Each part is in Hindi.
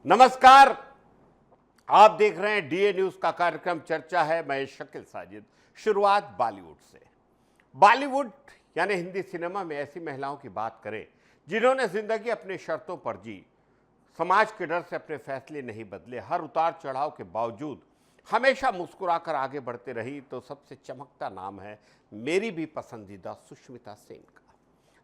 नमस्कार, आप देख रहे हैं डीए न्यूज का कार्यक्रम चर्चा है। मैं शकील साजिद। शुरुआत बॉलीवुड से। बॉलीवुड यानी हिंदी सिनेमा में ऐसी महिलाओं की बात करें जिन्होंने जिंदगी अपने शर्तों पर जी, समाज के डर से अपने फैसले नहीं बदले, हर उतार चढ़ाव के बावजूद हमेशा मुस्कुराकर आगे बढ़ते रही, तो सबसे चमकता नाम है मेरी भी पसंदीदा सुष्मिता सेन का।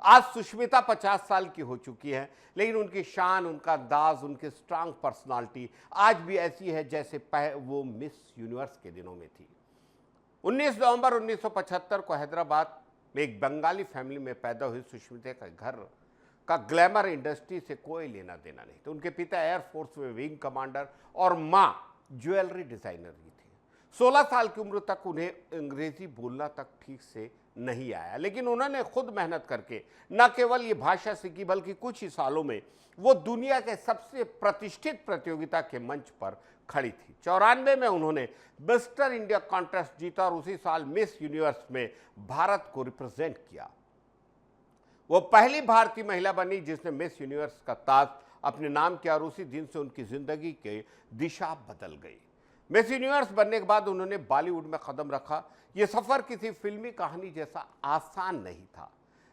आज सुष्मिता 50 साल की हो चुकी है, लेकिन उनकी शान, उनका अंदाज, उनकी स्ट्रांग पर्सनालिटी आज भी ऐसी है जैसे वो मिस यूनिवर्स के दिनों में थी। 19 नवंबर 1975 को हैदराबाद में एक बंगाली फैमिली में पैदा हुई सुष्मिता के घर का ग्लैमर इंडस्ट्री से कोई लेना देना नहीं था। उनके पिता एयरफोर्स में विंग कमांडर और माँ ज्वेलरी डिजाइनर भी थी। 16 साल की उम्र तक उन्हें अंग्रेजी बोलना तक ठीक से नहीं आया, लेकिन उन्होंने खुद मेहनत करके न केवल ये भाषा सीखी, बल्कि कुछ ही सालों में वो दुनिया के सबसे प्रतिष्ठित प्रतियोगिता के मंच पर खड़ी थी। 94 में उन्होंने मिस्टर इंडिया कॉन्टेस्ट जीता और उसी साल मिस यूनिवर्स में भारत को रिप्रेजेंट किया। वो पहली भारतीय महिला बनी जिसने मिस यूनिवर्स का ताज अपने नाम किया और उसी दिन से उनकी जिंदगी की दिशा बदल गई। मिस यूनिवर्स बनने के बाद उन्होंने बॉलीवुड में कदम रखा। ये सफर किसी फिल्मी कहानी जैसा आसान नहीं था,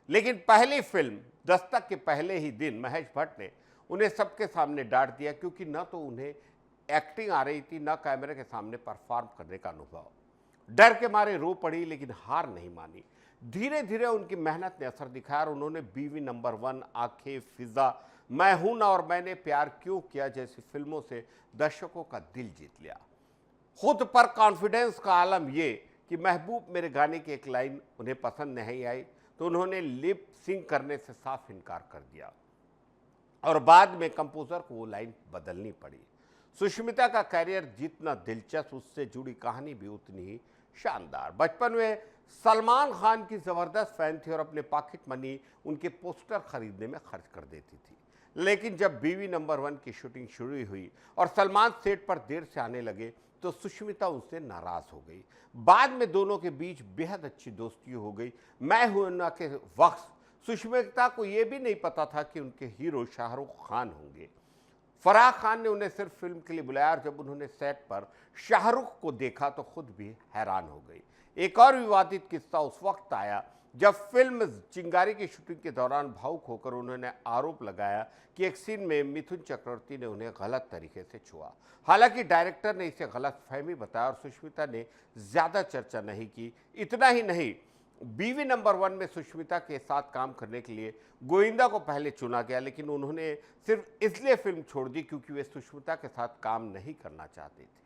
लेकिन पहली फिल्म दस्तक के पहले ही दिन महेश भट्ट ने उन्हें सबके सामने डांट दिया, क्योंकि न तो उन्हें एक्टिंग आ रही थी, न कैमरे के सामने परफॉर्म करने का अनुभव। डर के मारे रो पड़ी, लेकिन हार नहीं मानी। धीरे धीरे उनकी मेहनत ने असर दिखाया और उन्होंने बीवी नंबर 1, आंखें, फिजा, मैं हूं ना और मैंने प्यार क्यों किया जैसी फिल्मों से दर्शकों का दिल जीत लिया। खुद पर कॉन्फिडेंस का आलम ये कि महबूब मेरे गाने की एक लाइन उन्हें पसंद नहीं आई तो उन्होंने लिप सिंक करने से साफ इनकार कर दिया और बाद में कंपोजर को वो लाइन बदलनी पड़ी। सुष्मिता का करियर जितना दिलचस्प, उससे जुड़ी कहानी भी उतनी ही शानदार। बचपन में सलमान खान की जबरदस्त फैन थी और अपने पॉकेट मनी उनके पोस्टर खरीदने में खर्च कर देती थी, लेकिन जब बीवी नंबर 1 की शूटिंग शुरू हुई और सलमान सेट पर देर से आने लगे तो सुष्मिता उनसे नाराज हो गई। बाद में दोनों के बीच बेहद अच्छी दोस्ती हो गई। मैं हूं ना के वक्त सुष्मिता को यह भी नहीं पता था कि उनके हीरो शाहरुख खान होंगे। फराह खान ने उन्हें सिर्फ फिल्म के लिए बुलाया और जब उन्होंने सेट पर शाहरुख को देखा तो खुद भी हैरान हो गई। एक और विवादित किस्सा उस वक्त आया जब फिल्म चिंगारी की शूटिंग के दौरान भावुक होकर उन्होंने आरोप लगाया कि एक सीन में मिथुन चक्रवर्ती ने उन्हें गलत तरीके से छुआ। हालांकि डायरेक्टर ने इसे गलत फहमी बताया और सुष्मिता ने ज्यादा चर्चा नहीं की। इतना ही नहीं, बीवी नंबर 1 में सुष्मिता के साथ काम करने के लिए गोविंदा को पहले चुना गया, लेकिन उन्होंने सिर्फ इसलिए फिल्म छोड़ दी क्योंकि वे सुष्मिता के साथ काम नहीं करना चाहते थे।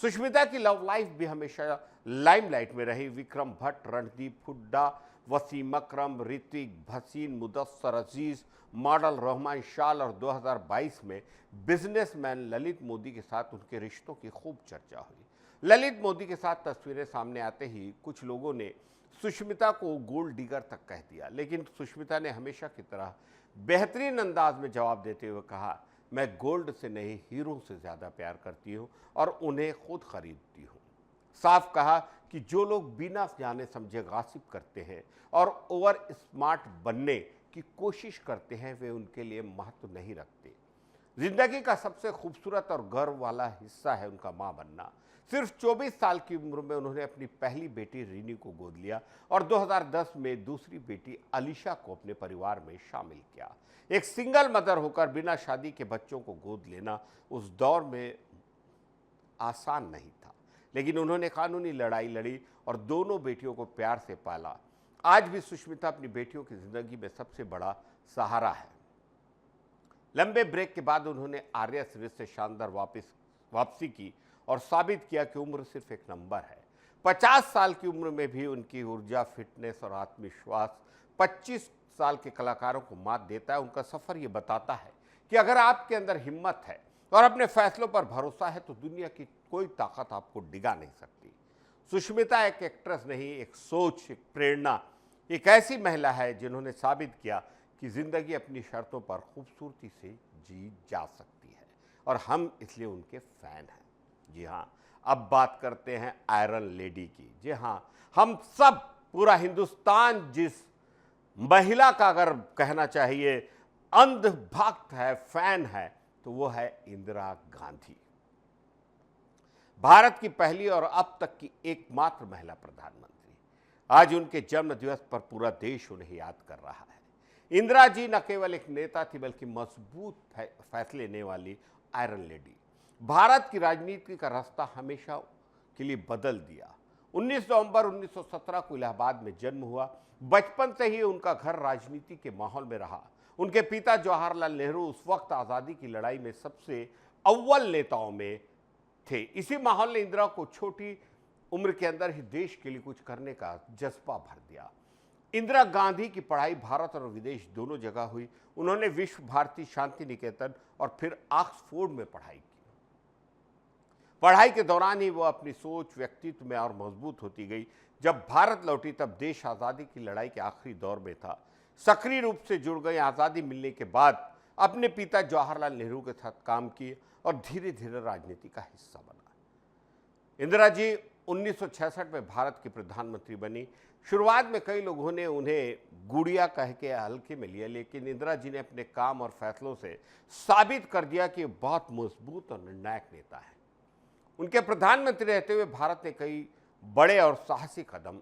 सुष्मिता की लव लाइफ भी हमेशा लाइमलाइट में रही। विक्रम भट्ट, रणदीप हुड्डा, वसीम अकरम, ऋतिक, भसीन, मुदस्सर अजीज, मॉडल रहमान शाल और 2022 में बिजनेसमैन ललित मोदी के साथ उनके रिश्तों की खूब चर्चा हुई। ललित मोदी के साथ तस्वीरें सामने आते ही कुछ लोगों ने सुष्मिता को गोल्ड डिगर तक कह दिया, लेकिन सुष्मिता ने हमेशा की तरह बेहतरीन अंदाज में जवाब देते हुए कहा, मैं गोल्ड से नहीं हीरो से ज़्यादा प्यार करती हूँ और उन्हें खुद खरीदती हूँ। साफ कहा कि जो लोग बिना जाने समझे गासिप करते हैं और ओवर स्मार्ट बनने की कोशिश करते हैं वे उनके लिए महत्व नहीं रखते। जिंदगी का सबसे खूबसूरत और गर्व वाला हिस्सा है उनका माँ बनना। सिर्फ 24 साल की उम्र में उन्होंने अपनी पहली बेटी रीनी को गोद लिया और 2010 में दूसरी बेटी अलीशा को अपने परिवार में शामिल किया। एक सिंगल मदर होकर बिना शादी के बच्चों को गोद लेना उस दौर में आसान नहीं था, लेकिन उन्होंने कानूनी लड़ाई लड़ी और दोनों बेटियों को प्यार से पाला। आज भी सुष्मिता अपनी बेटियों की जिंदगी में सबसे बड़ा सहारा है। लंबे ब्रेक के बाद उन्होंने आर्या सीरीज से शानदार वापसी की और साबित किया कि उम्र सिर्फ एक नंबर है। 50 साल की उम्र में भी उनकी ऊर्जा, फिटनेस और आत्मविश्वास 25 साल के कलाकारों को मात देता है। उनका सफर ये बताता है कि अगर आपके अंदर हिम्मत है और अपने फैसलों पर भरोसा है तो दुनिया की कोई ताकत आपको डिगा नहीं सकती। सुष्मिता एक एक्ट्रेस नहीं, एक सोच, एक प्रेरणा, एक ऐसी महिला है जिन्होंने साबित किया कि जिंदगी अपनी शर्तों पर खूबसूरती से जी जा सकती है और हम इसलिए उनके फैन हैं। जी हाँ, अब बात करते हैं आयरन लेडी की। जी हाँ, हम सब, पूरा हिंदुस्तान जिस महिला का अगर कहना चाहिए अंध भक्त है, फैन है, तो वो है इंदिरा गांधी। भारत की पहली और अब तक की एकमात्र महिला प्रधानमंत्री। आज उनके जन्म दिवस पर पूरा देश उन्हें याद कर रहा है। इंदिरा जी न केवल एक नेता थी बल्कि मजबूत फैसले लेने वाली आयरन लेडी। भारत की राजनीति का रास्ता हमेशा के लिए बदल दिया। 19 नवंबर 1917 को इलाहाबाद में जन्म हुआ। बचपन से ही उनका घर राजनीति के माहौल में रहा। उनके पिता जवाहरलाल नेहरू उस वक्त आज़ादी की लड़ाई में सबसे अव्वल नेताओं में थे। इसी माहौल ने इंदिरा को छोटी उम्र के अंदर ही देश के लिए कुछ करने का जज्बा भर दिया। इंदिरा गांधी की पढ़ाई भारत और विदेश दोनों जगह हुई। उन्होंने विश्व भारती शांति निकेतन और फिर ऑक्सफोर्ड में पढ़ाई की। पढ़ाई के दौरान ही वो अपनी सोच, व्यक्तित्व में और मजबूत होती गई। जब भारत लौटी तब देश आज़ादी की लड़ाई के आखिरी दौर में था। सक्रिय रूप से जुड़ गई। आज़ादी मिलने के बाद अपने पिता जवाहरलाल नेहरू के साथ काम किए और धीरे धीरे राजनीति का हिस्सा बना। इंदिरा जी 1966 में भारत की प्रधानमंत्री बनी। शुरुआत में कई लोगों ने उन्हें गुड़िया कह के हल्के में लिया, लेकिन इंदिरा जी ने अपने काम और फैसलों से साबित कर दिया कि बहुत मजबूत और निर्णायक नेता है। उनके प्रधानमंत्री रहते हुए भारत ने कई बड़े और साहसी कदम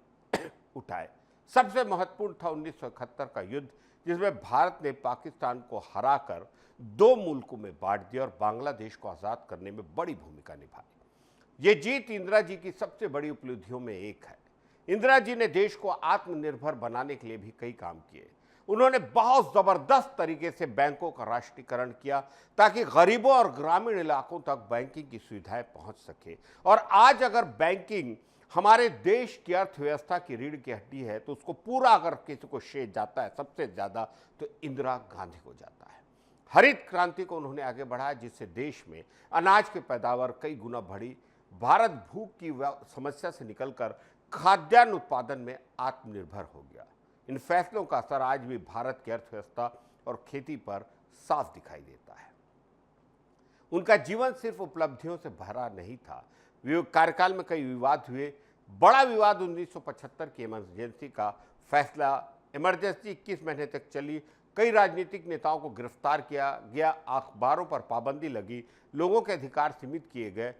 उठाए। सबसे महत्वपूर्ण था 1971 का युद्ध, जिसमें भारत ने पाकिस्तान को हराकर दो मुल्कों में बांट दिया और बांग्लादेश को आज़ाद करने में बड़ी भूमिका निभाई। ये जीत इंदिरा जी की सबसे बड़ी उपलब्धियों में एक है। इंदिरा जी ने देश को आत्मनिर्भर बनाने के लिए भी कई काम किए। उन्होंने बहुत ज़बरदस्त तरीके से बैंकों का राष्ट्रीयकरण किया ताकि गरीबों और ग्रामीण इलाकों तक बैंकिंग की सुविधाएं पहुंच सके। और आज अगर बैंकिंग हमारे देश की अर्थव्यवस्था की रीढ़ की हड्डी है, तो उसको पूरा अगर किसी को श्रेय जाता है सबसे ज़्यादा तो इंदिरा गांधी को जाता है। हरित क्रांति को उन्होंने आगे बढ़ाया, जिससे देश में अनाज की पैदावार कई गुना बढ़ी। भारत भूख की समस्या से निकलकर खाद्यान्न उत्पादन में आत्मनिर्भर हो गया। इन फैसलों का असर आज भी भारत की अर्थव्यवस्था और खेती पर साफ दिखाई देता है। उनका जीवन सिर्फ उपलब्धियों से भरा नहीं था। कार्यकाल में कई विवाद हुए। बड़ा विवाद 1975 की इमरजेंसी का फैसला। इमरजेंसी 21 महीने तक चली। कई राजनीतिक नेताओं को गिरफ्तार किया गया, अखबारों पर पाबंदी लगी, लोगों के अधिकार सीमित किए गए।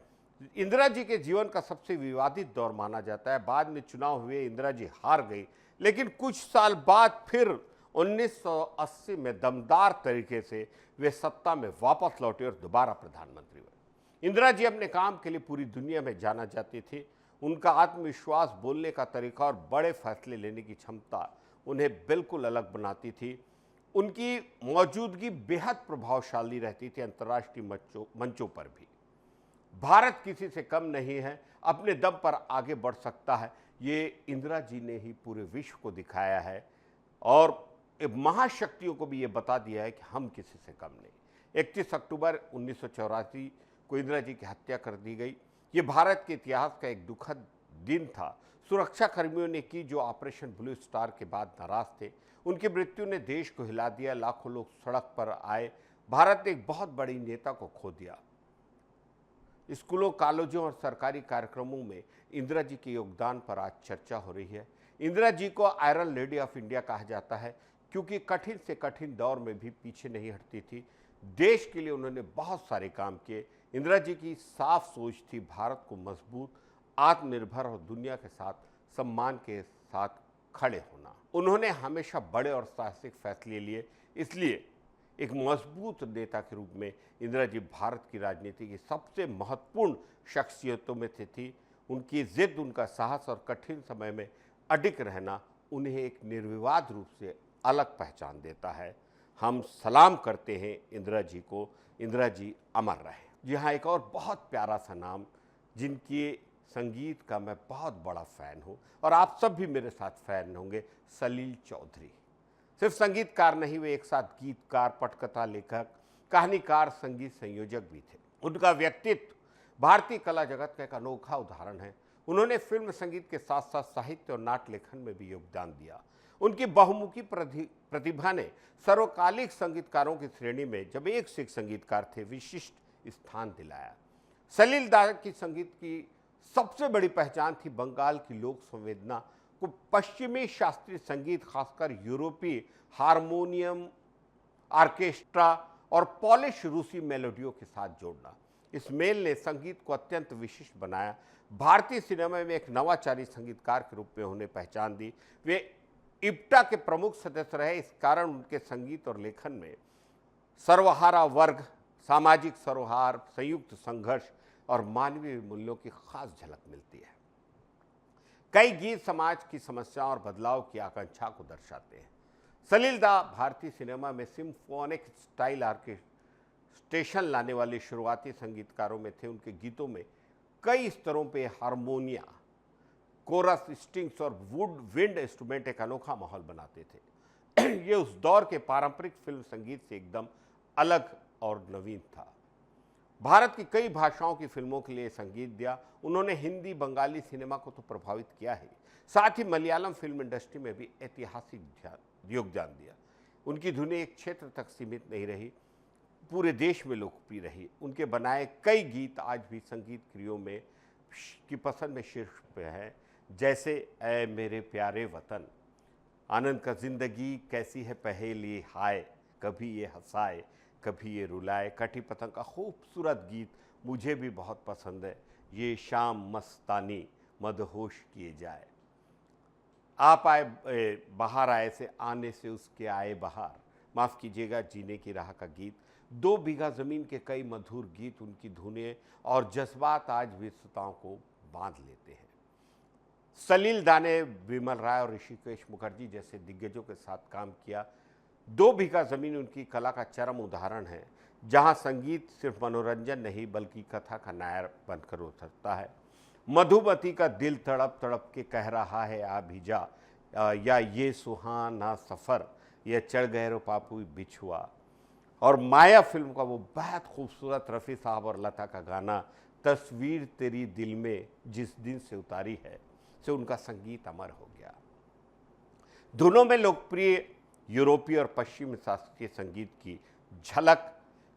इंदिरा जी के जीवन का सबसे विवादित दौर माना जाता है। बाद में चुनाव हुए, इंदिरा जी हार गई, लेकिन कुछ साल बाद फिर 1980 में दमदार तरीके से वे सत्ता में वापस लौटे और दोबारा प्रधानमंत्री बने। इंदिरा जी अपने काम के लिए पूरी दुनिया में जाना जाती थी। उनका आत्मविश्वास, बोलने का तरीका और बड़े फैसले लेने की क्षमता उन्हें बिल्कुल अलग बनाती थी। उनकी मौजूदगी बेहद प्रभावशाली रहती थी अंतर्राष्ट्रीय मंचों पर भी। भारत किसी से कम नहीं है, अपने दम पर आगे बढ़ सकता है। ये इंदिरा जी ने ही पूरे विश्व को दिखाया है और महाशक्तियों को भी ये बता दिया है कि हम किसी से कम नहीं। 31 अक्टूबर 1984 को इंदिरा जी की हत्या कर दी गई। ये भारत के इतिहास का एक दुखद दिन था। सुरक्षा कर्मियों ने की जो ऑपरेशन ब्लू स्टार के बाद नाराज थे। उनकी मृत्यु ने देश को हिला दिया। लाखों लोग सड़क पर आए। भारत ने एक बहुत बड़ी नेता को खो दिया। स्कूलों, कॉलेजों और सरकारी कार्यक्रमों में इंदिरा जी के योगदान पर आज चर्चा हो रही है। इंदिरा जी को आयरन लेडी ऑफ इंडिया कहा जाता है, क्योंकि कठिन से कठिन दौर में भी पीछे नहीं हटती थी। देश के लिए उन्होंने बहुत सारे काम किए। इंदिरा जी की साफ सोच थी भारत को मजबूत, आत्मनिर्भर और दुनिया के साथ सम्मान के साथ खड़े होना। उन्होंने हमेशा बड़े और साहसिक फैसले लिए। इसलिए एक मजबूत नेता के रूप में इंदिरा जी भारत की राजनीति की सबसे महत्वपूर्ण शख्सियतों में से थी। उनकी जिद, उनका साहस और कठिन समय में अडिग रहना उन्हें एक निर्विवाद रूप से अलग पहचान देता है। हम सलाम करते हैं इंदिरा जी को। इंदिरा जी अमर रहे। जी हाँ, एक और बहुत प्यारा सा नाम, जिनकी संगीत का मैं बहुत बड़ा फ़ैन हूँ और आप सब भी मेरे साथ फ़ैन होंगे, सलील चौधरी। सिर्फ संगीतकार नहीं, वे एक साथ गीतकार, पटकथा लेखक, कहानीकार, संगीत संयोजक भी थे। उनका व्यक्तित्व भारतीय कला जगत का एक अनोखा उदाहरण है। उन्होंने फिल्म संगीत के साथ साथ साहित्य और नाट्य लेखन में भी योगदान दिया। उनकी बहुमुखी प्रतिभा ने सर्वकालिक संगीतकारों की श्रेणी में जब एक से एक संगीतकार थे विशिष्ट स्थान दिलाया। सलील दा की संगीत की सबसे बड़ी पहचान थी बंगाल की लोक संवेदना को पश्चिमी शास्त्रीय संगीत, खासकर यूरोपीय हारमोनियम, ऑर्केस्ट्रा और पॉलिश रूसी मेलोडियों के साथ जोड़ना। इस मेल ने संगीत को अत्यंत विशिष्ट बनाया, भारतीय सिनेमा में एक नवाचारी संगीतकार के रूप में उन्हें पहचान दी। वे इप्टा के प्रमुख सदस्य रहे, इस कारण उनके संगीत और लेखन में सर्वहारा वर्ग, सामाजिक सरोहार, संयुक्त संघर्ष और मानवीय मूल्यों की खास झलक मिलती है। कई गीत समाज की समस्याओं और बदलाव की आकांक्षा को दर्शाते हैं। सलील दा भारतीय सिनेमा में सिम्फोनिक स्टाइल ऑर्केस्ट्रेशन लाने वाले शुरुआती संगीतकारों में थे। उनके गीतों में कई स्तरों पे हारमोनिया, कोरस, स्ट्रिंग्स और विंड इंस्ट्रूमेंट एक अनोखा माहौल बनाते थे। ये उस दौर के पारंपरिक फिल्म संगीत से एकदम अलग और नवीन था। भारत की कई भाषाओं की फिल्मों के लिए संगीत दिया। उन्होंने हिंदी, बंगाली सिनेमा को तो प्रभावित किया है, साथ ही मलयालम फिल्म इंडस्ट्री में भी ऐतिहासिक योगदान दिया। उनकी धुनें एक क्षेत्र तक सीमित नहीं रही, पूरे देश में लोकप्रिय रही। उनके बनाए कई गीत आज भी संगीत प्रियों में की पसंद में शीर्ष पे हैं, जैसे ऐ मेरे प्यारे वतन, आनंद का जिंदगी कैसी है पहेली, हाय कभी ये हंसाए कभी ये रुलाए, कटी पतंग का खूबसूरत गीत मुझे भी बहुत पसंद है, ये शाम मस्तानी मदहोश किए जाए, आप आए बाहर आए से आने से उसके आए बाहर, माफ़ कीजिएगा जीने की राह का गीत, 2 बीघा ज़मीन के कई मधुर गीत। उनकी धुनें और जज्बात आज भी श्रोताओं को बांध लेते हैं। सलील दा ने विमल राय और ऋषिकेश मुखर्जी जैसे दिग्गजों के साथ काम किया। 2 बीघा ज़मीन उनकी कला का चरम उदाहरण है, जहां संगीत सिर्फ मनोरंजन नहीं बल्कि कथा का नायर बनकर उतरता है। मधुमती का दिल तड़प तड़प के कह रहा है आ भी जा, या ये सुहाना सफ़र, या चढ़ गए रो पापू बिछुआ, और माया फिल्म का वो बहुत खूबसूरत रफ़ी साहब और लता का गाना तस्वीर तेरी दिल में जिस दिन से उतारी है से उनका संगीत अमर हो गया। दोनों में लोकप्रिय यूरोपीय और पश्चिमी शास्त्रीय संगीत की झलक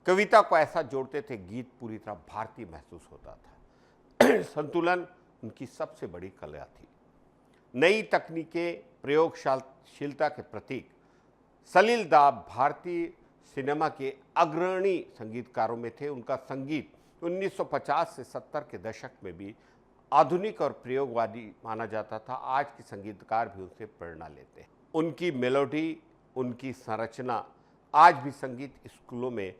कविता को ऐसा जोड़ते थे, गीत पूरी तरह भारतीय महसूस होता था। संतुलन उनकी सबसे बड़ी कला थी। नई तकनीकें, प्रयोगशीलता के प्रतीक सलील दा भारतीय सिनेमा के अग्रणी संगीतकारों में थे। उनका संगीत 1950 से 70 के दशक में भी आधुनिक और प्रयोगवादी माना जाता था। आज के संगीतकार भी उनसे प्रेरणा लेते हैं। उनकी मेलोडी, उनकी संरचना आज भी संगीत स्कूलों में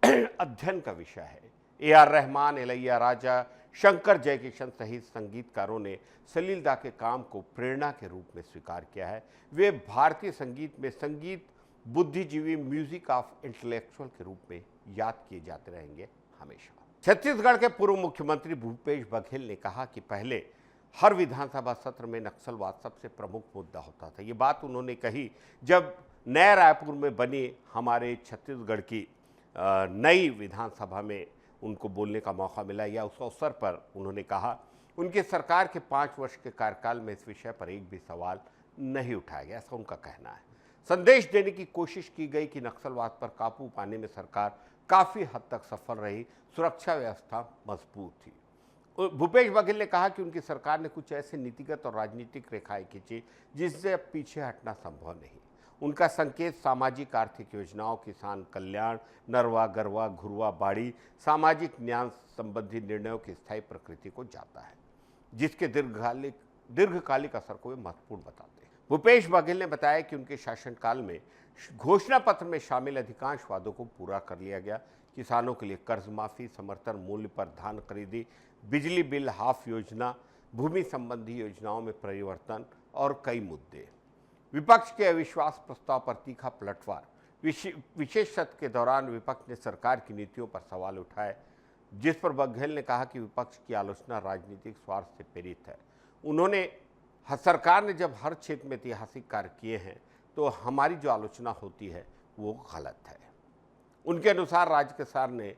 अध्ययन का विषय है। ए.आर. रहमान, इलैयाराजा, शंकर जयकिशन सहित संगीतकारों ने सलील दा के काम को प्रेरणा के रूप में स्वीकार किया है। वे भारतीय संगीत में संगीत बुद्धिजीवी, म्यूजिक ऑफ इंटेलेक्चुअल के रूप में याद किए जाते रहेंगे हमेशा। छत्तीसगढ़ के पूर्व मुख्यमंत्री भूपेश बघेल ने कहा कि पहले हर विधानसभा सत्र में नक्सलवाद सबसे प्रमुख मुद्दा होता था। ये बात उन्होंने कही जब नया रायपुर में बनी हमारे छत्तीसगढ़ की नई विधानसभा में उनको बोलने का मौका मिला, या उस अवसर पर उन्होंने कहा उनकी सरकार के 5 वर्ष के कार्यकाल में इस विषय पर एक भी सवाल नहीं उठाया गया, ऐसा उनका कहना है। संदेश देने की कोशिश की गई कि नक्सलवाद पर काबू पाने में सरकार काफ़ी हद तक सफल रही, सुरक्षा व्यवस्था मजबूत थी। भूपेश बघेल ने कहा कि उनकी सरकार ने कुछ ऐसे नीतिगत और राजनीतिक रेखाएं खींची जिससे अब पीछे हटना संभव नहीं। उनका संकेत सामाजिक आर्थिक योजनाओं, किसान कल्याण, नरवा गरवा घुरवा बाड़ी, सामाजिक न्याय संबंधी निर्णयों की स्थायी प्रकृति को जाता है, जिसके दीर्घकालिक असर को वे महत्वपूर्ण बताते हैं। भूपेश बघेल ने बताया कि उनके शासनकाल में घोषणा पत्र में शामिल अधिकांश वादों को पूरा कर लिया गया। किसानों के लिए कर्ज माफी, समर्थन मूल्य पर धान खरीदी, बिजली बिल हाफ योजना, भूमि संबंधी योजनाओं में परिवर्तन और कई मुद्दे। विपक्ष के अविश्वास प्रस्ताव पर तीखा पलटवार। विशेष सत्र के दौरान विपक्ष ने सरकार की नीतियों पर सवाल उठाए, जिस पर बघेल ने कहा कि विपक्ष की आलोचना राजनीतिक स्वार्थ से प्रेरित है। उन्होंने सरकार ने जब हर क्षेत्र में ऐतिहासिक कार्य किए हैं तो हमारी जो आलोचना होती है वो गलत है। उनके अनुसार राज्य सरकार ने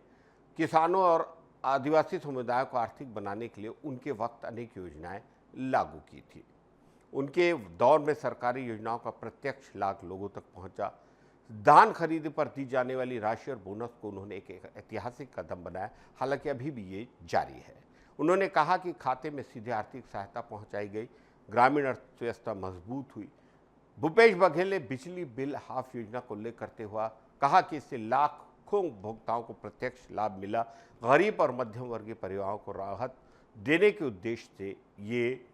किसानों और आदिवासी समुदायों को आर्थिक बनाने के लिए उनके वक्त अनेक योजनाएं लागू की थी। उनके दौर में सरकारी योजनाओं का प्रत्यक्ष लाभ लोगों तक पहुंचा। धान खरीद पर दी जाने वाली राशि और बोनस को उन्होंने एक ऐतिहासिक कदम बनाया, हालांकि अभी भी ये जारी है। उन्होंने कहा कि खाते में सीधे आर्थिक सहायता पहुंचाई गई, ग्रामीण अर्थव्यवस्था मजबूत हुई। भूपेश बघेल ने बिजली बिल हाफ योजना को उल्लेख करते हुआ कहा कि इससे लाखों उपभोक्ताओं को प्रत्यक्ष लाभ मिला। गरीब और मध्यम वर्गीय परिवारों को राहत देने के उद्देश्य से ये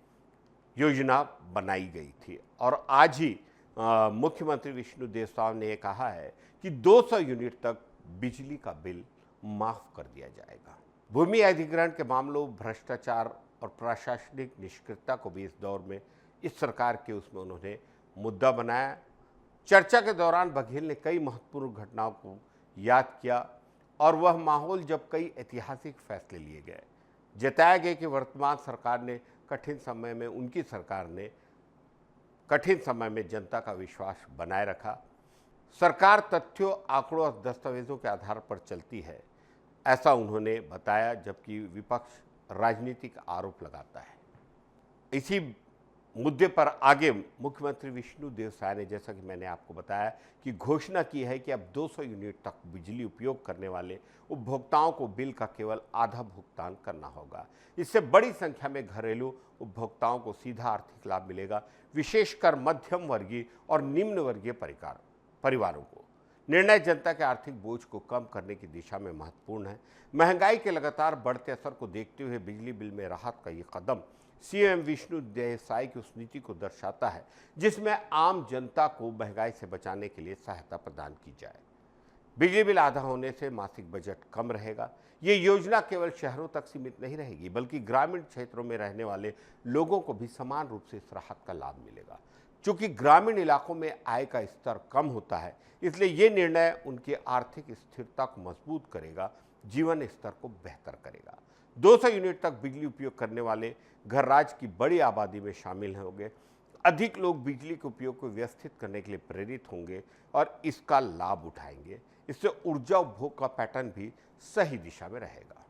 योजना बनाई गई थी। और आज ही मुख्यमंत्री विष्णुदेव साय ने कहा है कि 200 यूनिट तक बिजली का बिल माफ कर दिया जाएगा। भूमि अधिग्रहण के मामलों, भ्रष्टाचार और प्रशासनिक निष्क्रियता को भी इस दौर में इस सरकार के उसमें उन्होंने मुद्दा बनाया। चर्चा के दौरान बघेल ने कई महत्वपूर्ण घटनाओं को याद किया और वह माहौल जब कई ऐतिहासिक फैसले लिए गए। जताया गया कि वर्तमान सरकार ने कठिन समय में उनकी सरकार ने कठिन समय में जनता का विश्वास बनाए रखा। सरकार तथ्यों, आंकड़ों और दस्तावेजों के आधार पर चलती है, ऐसा उन्होंने बताया, जबकि विपक्ष राजनीतिक आरोप लगाता है। इसी मुद्दे पर आगे मुख्यमंत्री विष्णुदेव साय ने, जैसा कि मैंने आपको बताया, कि घोषणा की है कि अब 200 यूनिट तक बिजली उपयोग करने वाले उपभोक्ताओं को बिल का केवल आधा भुगतान करना होगा। इससे बड़ी संख्या में घरेलू उपभोक्ताओं को सीधा आर्थिक लाभ मिलेगा, विशेषकर मध्यम वर्गीय और निम्न वर्गीय परिवारों को। निर्णय जनता के आर्थिक बोझ को कम करने की दिशा में महत्वपूर्ण है। महंगाई के लगातार बढ़ते असर को देखते हुए बिजली बिल में राहत का ये कदम सीएम विष्णुदेव साय की उस नीति को दर्शाता है जिसमें आम जनता को महंगाई से बचाने के लिए सहायता प्रदान की जाए। बिजली बिल आधा होने से मासिक बजट कम रहेगा। ये योजना केवल शहरों तक सीमित नहीं रहेगी, बल्कि ग्रामीण क्षेत्रों में रहने वाले लोगों को भी समान रूप से इस राहत का लाभ मिलेगा। चूंकि ग्रामीण इलाकों में आय का स्तर कम होता है, इसलिए ये निर्णय उनकी आर्थिक स्थिरता को मजबूत करेगा, जीवन स्तर को बेहतर करेगा। 200 यूनिट तक बिजली उपयोग करने वाले घर राज्य की बड़ी आबादी में शामिल होंगे। अधिक लोग बिजली के उपयोग को व्यवस्थित करने के लिए प्रेरित होंगे और इसका लाभ उठाएंगे। इससे ऊर्जा उपभोग का पैटर्न भी सही दिशा में रहेगा।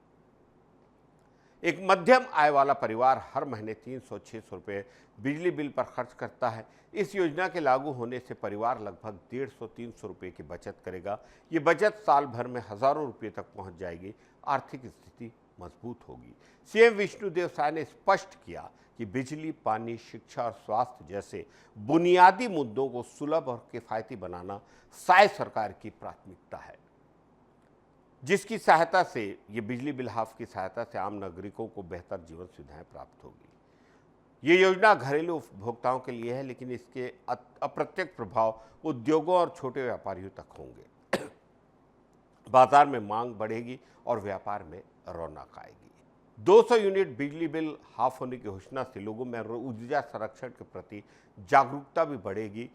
एक मध्यम आय वाला परिवार हर महीने 300-600 रुपये बिजली बिल पर खर्च करता है। इस योजना के लागू होने से परिवार लगभग 150-300 रुपये की बचत करेगा। ये बचत साल भर में हजारों रुपये तक पहुंच जाएगी। आर्थिक स्थिति मजबूत होगी। सीएम विष्णुदेव साय ने स्पष्ट किया कि बिजली, पानी, शिक्षा और स्वास्थ्य जैसे बुनियादी मुद्दों को सुलभ और किफायती बनाना साय सरकार की प्राथमिकता है, जिसकी सहायता से ये बिजली बिल हाफ की सहायता से आम नागरिकों को बेहतर जीवन सुविधाएं प्राप्त होगी। ये योजना घरेलू उपभोक्ताओं के लिए है, लेकिन इसके अप्रत्यक्ष प्रभाव उद्योगों और छोटे व्यापारियों तक होंगे। बाजार में मांग बढ़ेगी और व्यापार में रौनक आएगी। 200 यूनिट बिजली बिल हाफ होने की घोषणा से लोगों में ऊर्जा संरक्षण के प्रति जागरूकता भी बढ़ेगी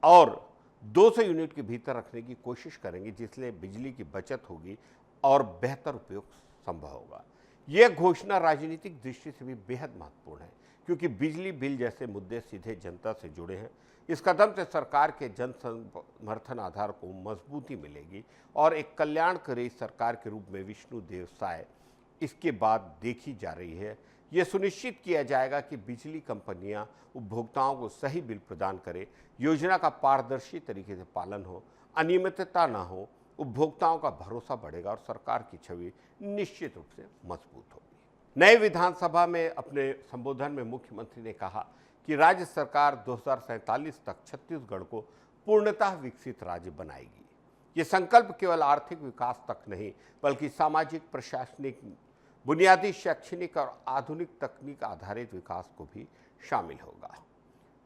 और 200 यूनिट के भीतर रखने की कोशिश करेंगे, जिससे बिजली की बचत होगी और बेहतर उपयोग संभव होगा। यह घोषणा राजनीतिक दृष्टि से भी बेहद महत्वपूर्ण है, क्योंकि बिजली बिल जैसे मुद्दे सीधे जनता से जुड़े हैं। इस कदम से सरकार के जन समर्थन आधार को मजबूती मिलेगी और एक कल्याणकारी सरकार के रूप में विष्णुदेव साय इसके बाद देखी जा रही है। यह सुनिश्चित किया जाएगा कि बिजली कंपनियां उपभोक्ताओं को सही बिल प्रदान करें, योजना का पारदर्शी तरीके से पालन हो, अनियमितता न हो, उपभोक्ताओं का भरोसा बढ़ेगा और सरकार की छवि निश्चित रूप से मजबूत होगी। नए विधानसभा में अपने संबोधन में मुख्यमंत्री ने कहा कि राज्य सरकार 2047 तक छत्तीसगढ़ को पूर्णतः विकसित राज्य बनाएगी। ये संकल्प केवल आर्थिक विकास तक नहीं, बल्कि सामाजिक, प्रशासनिक, बुनियादी शैक्षणिक और आधुनिक तकनीक आधारित विकास को भी शामिल होगा।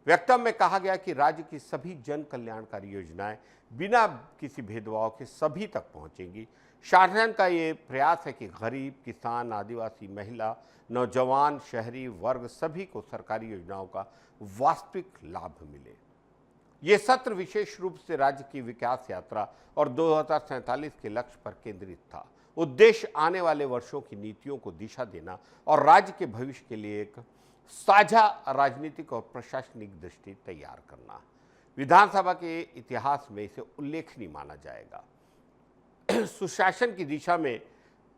वक्तव्य में कहा गया कि राज्य की सभी जन कल्याणकारी योजनाएं बिना किसी भेदभाव के सभी तक पहुंचेंगी। शासन का ये प्रयास है कि गरीब, किसान, आदिवासी, महिला, नौजवान, शहरी वर्ग सभी को सरकारी योजनाओं का वास्तविक लाभ मिले। ये सत्र विशेष रूप से राज्य की विकास यात्रा और 2047 के लक्ष्य पर केंद्रित था। उद्देश्य आने वाले वर्षों की नीतियों को दिशा देना और राज्य के भविष्य के लिए एक साझा राजनीतिक और प्रशासनिक दृष्टि तैयार करना। विधानसभा के इतिहास में इसे उल्लेखनीय माना जाएगा। सुशासन की दिशा में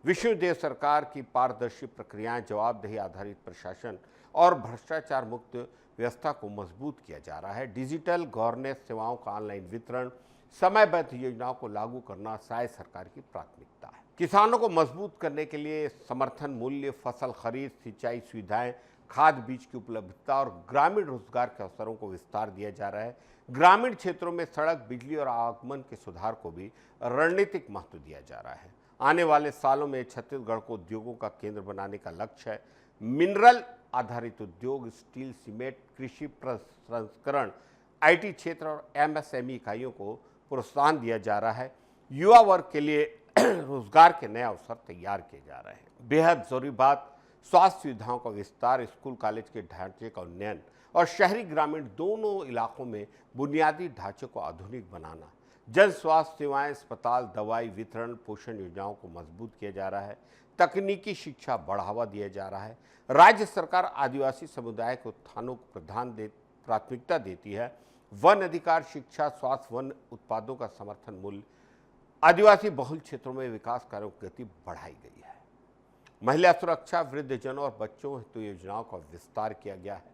विष्णुदेव सरकार की पारदर्शी प्रक्रियाएं, जवाबदेही आधारित प्रशासन और भ्रष्टाचार मुक्त व्यवस्था को मजबूत किया जा रहा है। डिजिटल गवर्नेंस सेवाओं का ऑनलाइन वितरण, समयबद्ध योजनाओं को लागू करना शायद सरकार की प्राथमिकता है। किसानों को मजबूत करने के लिए समर्थन मूल्य, फसल खरीद, सिंचाई सुविधाएं, खाद बीज की उपलब्धता और ग्रामीण रोजगार के अवसरों को विस्तार दिया जा रहा है। ग्रामीण क्षेत्रों में सड़क, बिजली और आवागमन के सुधार को भी रणनीतिक महत्व दिया जा रहा है। आने वाले सालों में छत्तीसगढ़ को उद्योगों का केंद्र बनाने का लक्ष्य है। मिनरल आधारित उद्योग, स्टील, सीमेंट, कृषि प्रसंस्करण, आईटी क्षेत्र और एमएसएमई इकाइयों को प्रोत्साहन दिया जा रहा है। युवा वर्ग के लिए रोजगार के नए अवसर तैयार किए जा रहे हैं। बेहद जरूरी बात, स्वास्थ्य सुविधाओं का विस्तार, स्कूल कॉलेज के ढांचे का उन्नयन और शहरी ग्रामीण दोनों इलाकों में बुनियादी ढांचे को आधुनिक बनाना। जन स्वास्थ्य सेवाएं, अस्पताल, दवाई वितरण, पोषण योजनाओं को मजबूत किया जा रहा है। तकनीकी शिक्षा बढ़ावा दिया जा रहा है। राज्य सरकार आदिवासी समुदाय के उत्थानों को प्राथमिकता देती है। वन अधिकार, शिक्षा, स्वास्थ्य, वन उत्पादों का समर्थन मूल्य, आदिवासी बहुल क्षेत्रों में विकास कार्यों की गति बढ़ाई गई है। महिला सुरक्षा, वृद्धजनों और बच्चों हेतु योजनाओं का विस्तार किया गया है।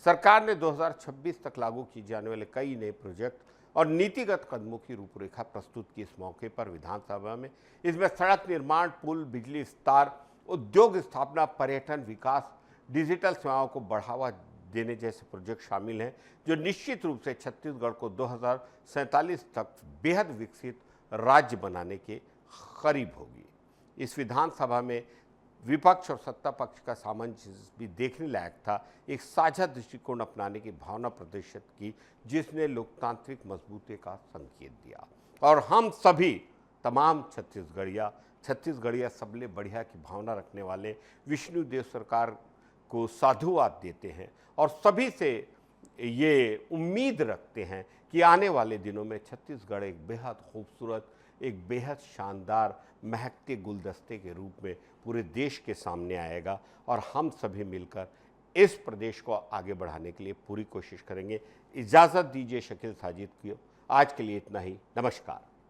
सरकार ने 2026 तक लागू किए जाने वाले कई नए प्रोजेक्ट और नीतिगत कदमों की रूपरेखा प्रस्तुत की। इस मौके पर विधानसभा में इसमें सड़क निर्माण, पुल, बिजली विस्तार, उद्योग स्थापना, पर्यटन विकास, डिजिटल सेवाओं को बढ़ावा देने जैसे प्रोजेक्ट शामिल हैं, जो निश्चित रूप से छत्तीसगढ़ को 2047 तक बेहद विकसित राज्य बनाने के करीब होगी। इस विधानसभा में विपक्ष और सत्ता पक्ष का सामंजस्य भी देखने लायक था। एक साझा दृष्टिकोण अपनाने की भावना प्रदर्शित की, जिसने लोकतांत्रिक मजबूती का संकेत दिया। और हम सभी तमाम छत्तीसगढ़िया सबले बढ़िया की भावना रखने वाले विष्णुदेव सरकार को साधुवाद देते हैं और सभी से ये उम्मीद रखते हैं कि आने वाले दिनों में छत्तीसगढ़ एक बेहद खूबसूरत, एक बेहद शानदार, महकते गुलदस्ते के रूप में पूरे देश के सामने आएगा और हम सभी मिलकर इस प्रदेश को आगे बढ़ाने के लिए पूरी कोशिश करेंगे। इजाज़त दीजिए शकील साजिद को। आज के लिए इतना ही। नमस्कार।